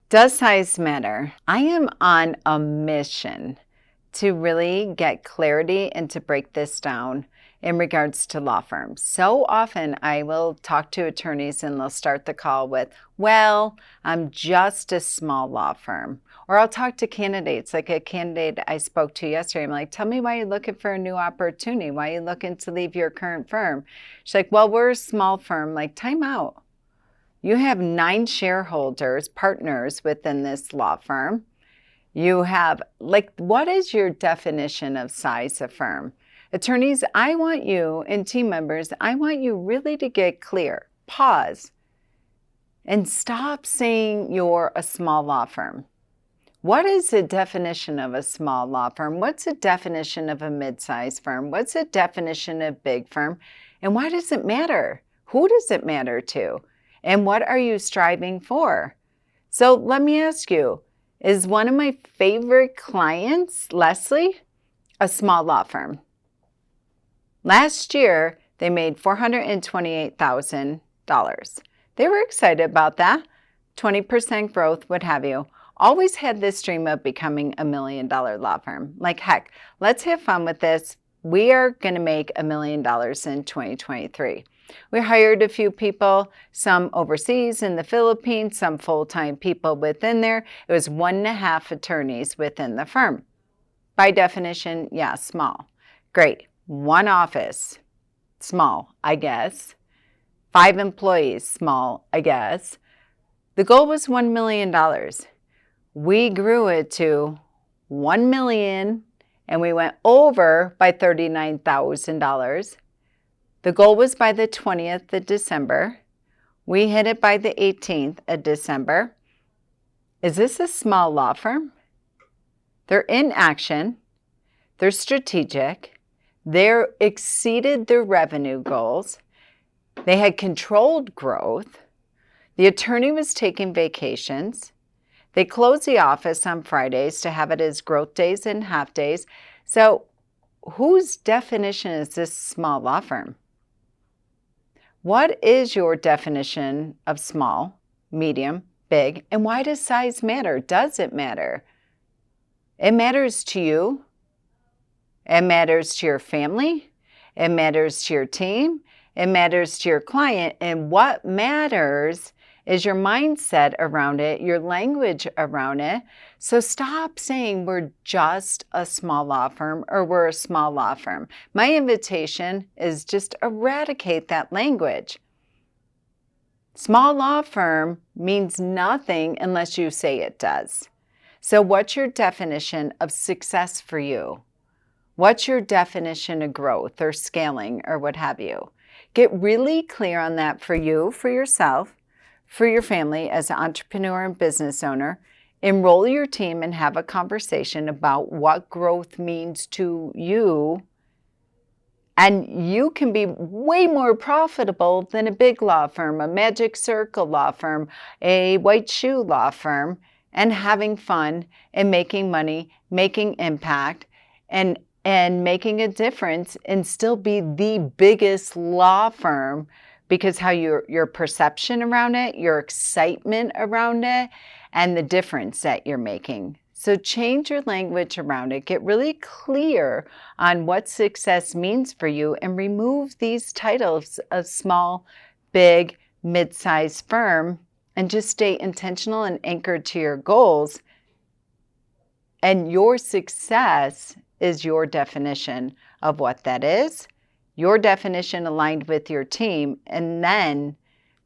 Does size matter? I am on a mission to really get clarity and to break this down in regards to law firms. So often I will talk to attorneys and they'll start the call with, well, I'm just a small law firm. Or I'll talk to candidates, like a candidate I spoke to yesterday. I'm like, tell me why you're looking for a new opportunity. Why are you looking to leave your current firm? She's like, well, we're a small firm. Like, time out. You have 9 shareholders, partners within this law firm. You have, what is your definition of size of firm? Attorneys, I want you, and team members, I want you really to get clear. Pause and stop saying you're a small law firm. What is the definition of a small law firm? What's the definition of a mid-sized firm? What's the definition of big firm? And why does it matter? Who does it matter to? And what are you striving for? So let me ask you, is one of my favorite clients, Leslie, a small law firm? Last year, they made $428,000. They were excited about that. 20% growth, what have you. Always had this dream of becoming $1 million law firm. Like, heck, let's have fun with this. We are going to make $1 million in 2023. We hired a few people, some overseas in the Philippines, some full-time people within there. It was 1.5 attorneys within the firm. By definition, yeah, small. Great. 1 office, small, I guess. 5 employees, small, I guess. The goal was $1 million. We grew it to $1 million, and we went over by $39,000. The goal was by the 20th of December. We hit it by the 18th of December. Is this a small law firm? They're in action. They're strategic. They exceeded their revenue goals. They had controlled growth. The attorney was taking vacations. They closed the office on Fridays to have it as growth days and half days. So whose definition is this small law firm? What is your definition of small, medium, big, and why does size matter? Does it matter? It matters to you. It matters to your family. It matters to your team. It matters to your client. And what matters is your mindset around it, your language around it. So stop saying we're just a small law firm or we're a small law firm. My invitation is just eradicate that language. Small law firm means nothing unless you say it does. So what's your definition of success for you? What's your definition of growth or scaling or what have you? Get really clear on that for you, for yourself, for your family as an entrepreneur and business owner. Enroll your team and have a conversation about what growth means to you. And you can be way more profitable than a big law firm, a Magic Circle law firm, a White Shoe law firm, and having fun and making money, making impact, and making a difference and still be the biggest law firm because how your perception around it, your excitement around it, and the difference that you're making. So change your language around it. Get really clear on what success means for you and remove these titles of small, big, mid-sized firm and just stay intentional and anchored to your goals. And your success is your definition of what that is. Your definition aligned with your team. And then,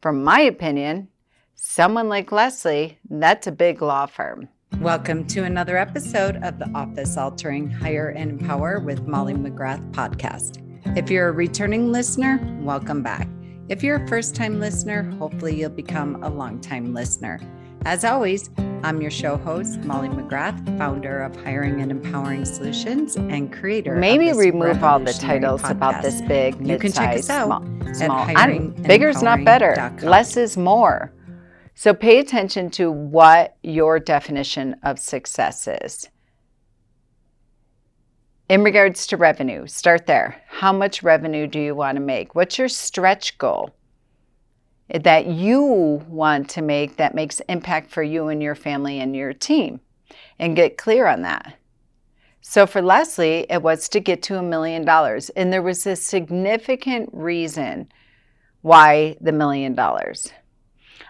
from my opinion, someone like Leslie, that's a big law firm. Welcome to another episode of the Office Altering Hire and Empower with Molly McGrath podcast. If you're a returning listener, welcome back. If you're a first-time listener, hopefully you'll become a long-time listener. As always, I'm your show host, Molly McGrath, founder of Hiring and Empowering Solutions and creator Maybe of this remove all the titles podcast. About this big, you can check us out small. Bigger's not better. Less is more. So pay attention to what your definition of success is. In regards to revenue, start there. How much revenue do you want to make? What's your stretch goal? that you want to make that makes impact for you and your family and your team, and get clear on that. So for Leslie, it was to get to $1 million. And there was a significant reason why the $1 million.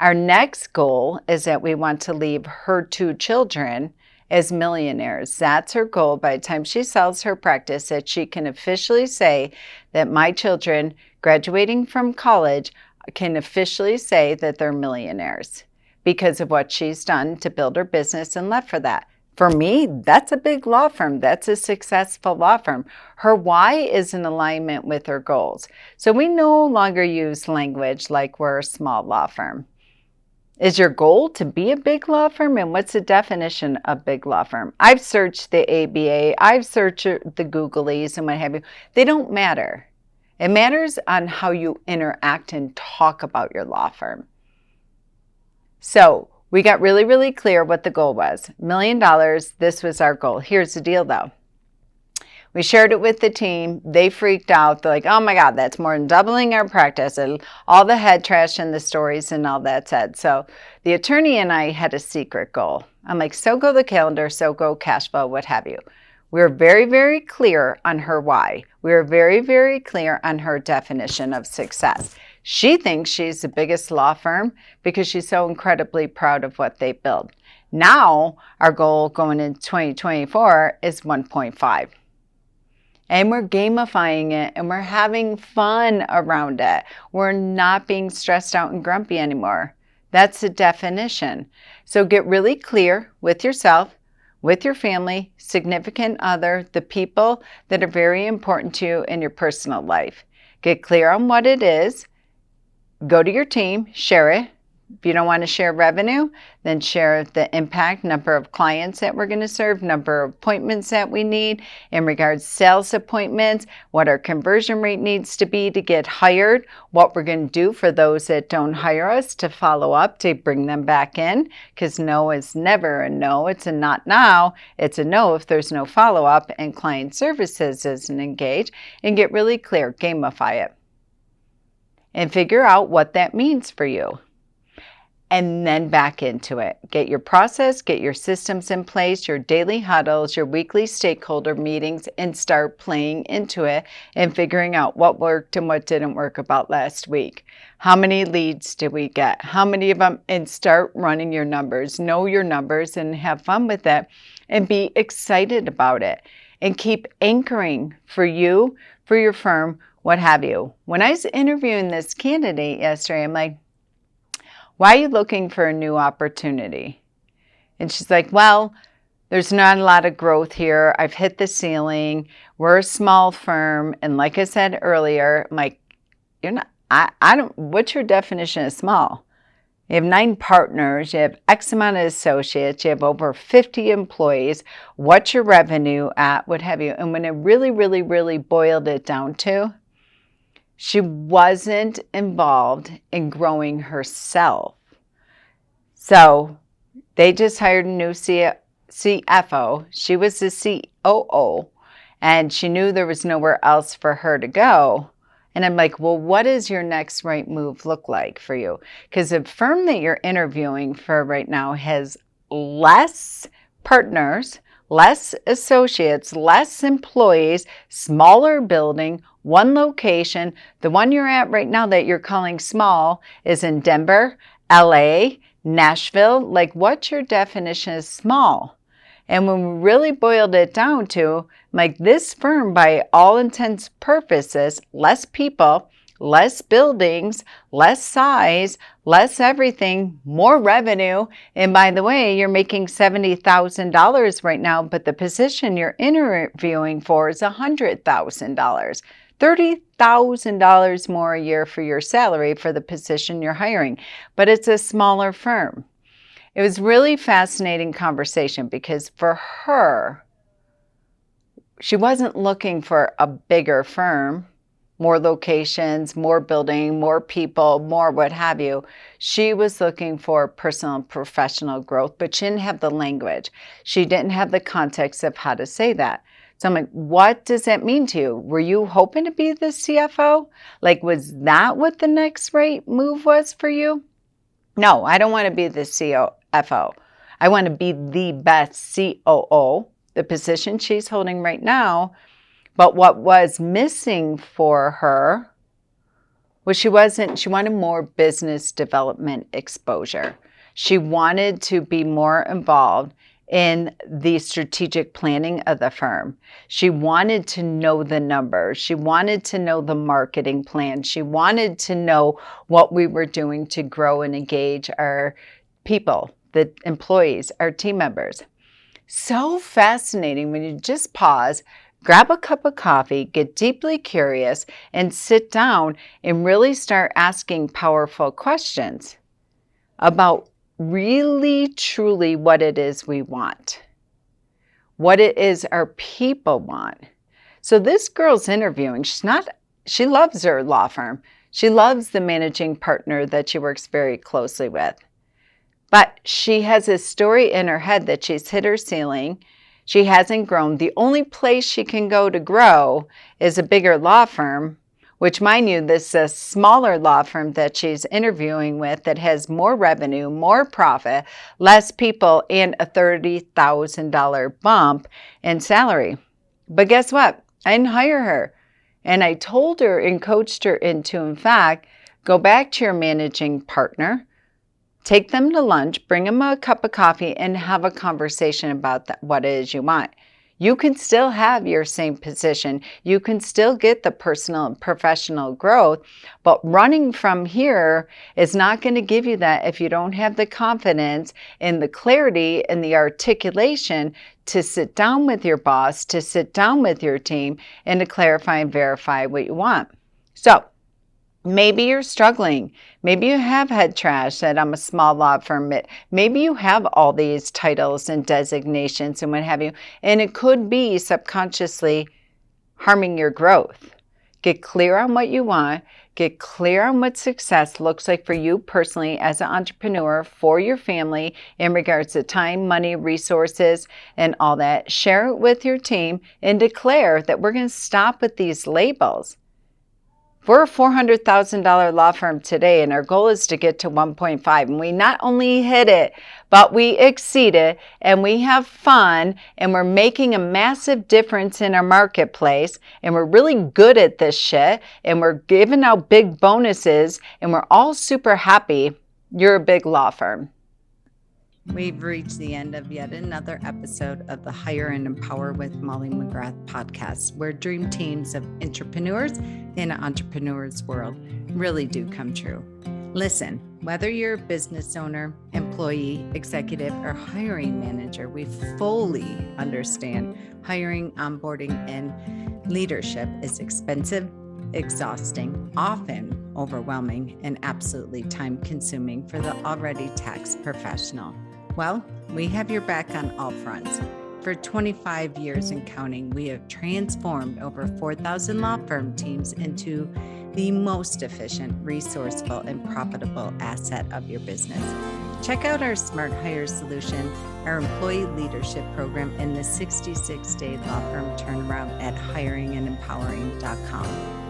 Our next goal is that we want to leave her 2 children as millionaires. That's her goal by the time she sells her practice, that she can officially say that my children graduating from college can officially say that they're millionaires because of what she's done to build her business and left for that. For me, that's a big law firm. That's a successful law firm. Her why is in alignment with her goals. So we no longer use language like we're a small law firm. Is your goal to be a big law firm? And what's the definition of big law firm? I've searched the ABA, I've searched the Googlies and what have you. They don't matter. It matters on how you interact and talk about your law firm. So we got really, really clear what the goal was. $1 million, this was our goal. Here's the deal though. We shared it with the team. They freaked out. They're like, oh my God, that's more than doubling our practice. And all the head trash and the stories and all that said. So the attorney and I had a secret goal. I'm like, so go the calendar, so go cash flow, what have you. We were very, very clear on her why. We were very, very clear on her definition of success. She thinks she's the biggest law firm because she's so incredibly proud of what they built. Now, our goal going into 2024 is 1.5. And we're gamifying it and we're having fun around it. We're not being stressed out and grumpy anymore. That's the definition. So get really clear with yourself, with your family, significant other, the people that are very important to you in your personal life. Get clear on what it is. Go to your team, share it. If you don't want to share revenue, then share the impact, number of clients that we're going to serve, number of appointments that we need in regards to sales appointments, what our conversion rate needs to be to get hired, what we're going to do for those that don't hire us to follow up to bring them back in, because no is never a no. It's a not now. It's a no if there's no follow-up and client services isn't engaged. And get really clear, gamify it, and figure out what that means for you. And then back into it. Get your process, get your systems in place, your daily huddles, your weekly stakeholder meetings, and start playing into it and figuring out what worked and what didn't work about last week. How many leads did we get? How many of them? And start running your numbers. Know your numbers and have fun with it and be excited about it. And keep anchoring for you, for your firm, what have you. When I was interviewing this candidate yesterday, I'm like, why are you looking for a new opportunity? And she's like, well, there's not a lot of growth here. I've hit the ceiling. We're a small firm. And like I said earlier, I'm like, you're not, I don't, what's your definition of small? You have 9 partners. You have X amount of associates. You have over 50 employees. What's your revenue at? What have you? And when it really, really, really boiled it down to, she wasn't involved in growing herself. So they just hired a new CFO. She was the COO, and she knew there was nowhere else for her to go. And I'm like, well, what does your next right move look like for you? Because the firm that you're interviewing for right now has less partners, less associates, less employees, smaller building, 1 location. The one you're at right now that you're calling small is in Denver, LA, Nashville. Like, what's your definition of small? And when we really boiled it down to, like, this firm, by all intents and purposes, less people, less buildings, less size, less everything, more revenue. And by the way, you're making $70,000 right now, but the position you're interviewing for is $100,000. $30,000 more a year for your salary for the position you're hiring, but it's a smaller firm. It was really fascinating conversation because for her, she wasn't looking for a bigger firm, more locations, more building, more people, more what have you. She was looking for personal and professional growth, but she didn't have the language. She didn't have the context of how to say that. So I'm like, what does that mean to you? Were you hoping to be the CFO? Like, was that what the next right move was for you? No, I don't want to be the CFO. I want to be the best COO, the position she's holding right now. But what was missing for her was she wanted more business development exposure. She wanted to be more involved in the strategic planning of the firm. She wanted to know the numbers. She wanted to know the marketing plan. She wanted to know what we were doing to grow and engage our people, the employees, our team members. So fascinating when you just pause, grab a cup of coffee, get deeply curious, and sit down and really start asking powerful questions about really, truly what it is we want, what it is our people want. So this girl's interviewing. She loves her law firm. She loves the managing partner that she works very closely with. But she has a story in her head that she's hit her ceiling. She hasn't grown. The only place she can go to grow is a bigger law firm, which, mind you, this is a smaller law firm that she's interviewing with that has more revenue, more profit, less people, and a $30,000 bump in salary. But guess what? I didn't hire her. And I told her and coached her into, in fact, go back to your managing partner, take them to lunch, bring them a cup of coffee, and have a conversation about what it is you want. You can still have your same position. You can still get the personal and professional growth, but running from here is not going to give you that if you don't have the confidence and the clarity and the articulation to sit down with your boss, to sit down with your team, and to clarify and verify what you want. So, maybe you're struggling. Maybe you have head trash that I'm a small law firm. Maybe you have all these titles and designations and what have you, and it could be subconsciously harming your growth. Get clear on what you want. Get clear on what success looks like for you personally as an entrepreneur, for your family in regards to time, money, resources, and all that. Share it with your team and declare that we're going to stop with these labels. We're a $400,000 law firm today, and our goal is to get to 1.5. And we not only hit it, but we exceed it, and we have fun, and we're making a massive difference in our marketplace, and we're really good at this shit, and we're giving out big bonuses, and we're all super happy. You're a big law firm. We've reached the end of yet another episode of the Hire and Empower with Molly McGrath podcast, where dream teams of entrepreneurs in an entrepreneur's world really do come true. Listen, whether you're a business owner, employee, executive, or hiring manager, we fully understand hiring, onboarding, and leadership is expensive, exhausting, often overwhelming, and absolutely time-consuming for the already taxed professional. Well, we have your back on all fronts. For 25 years and counting, we have transformed over 4,000 law firm teams into the most efficient, resourceful, and profitable asset of your business. Check out our Smart Hire solution, our employee leadership program, and the 66-day law firm turnaround at hiringandempowering.com.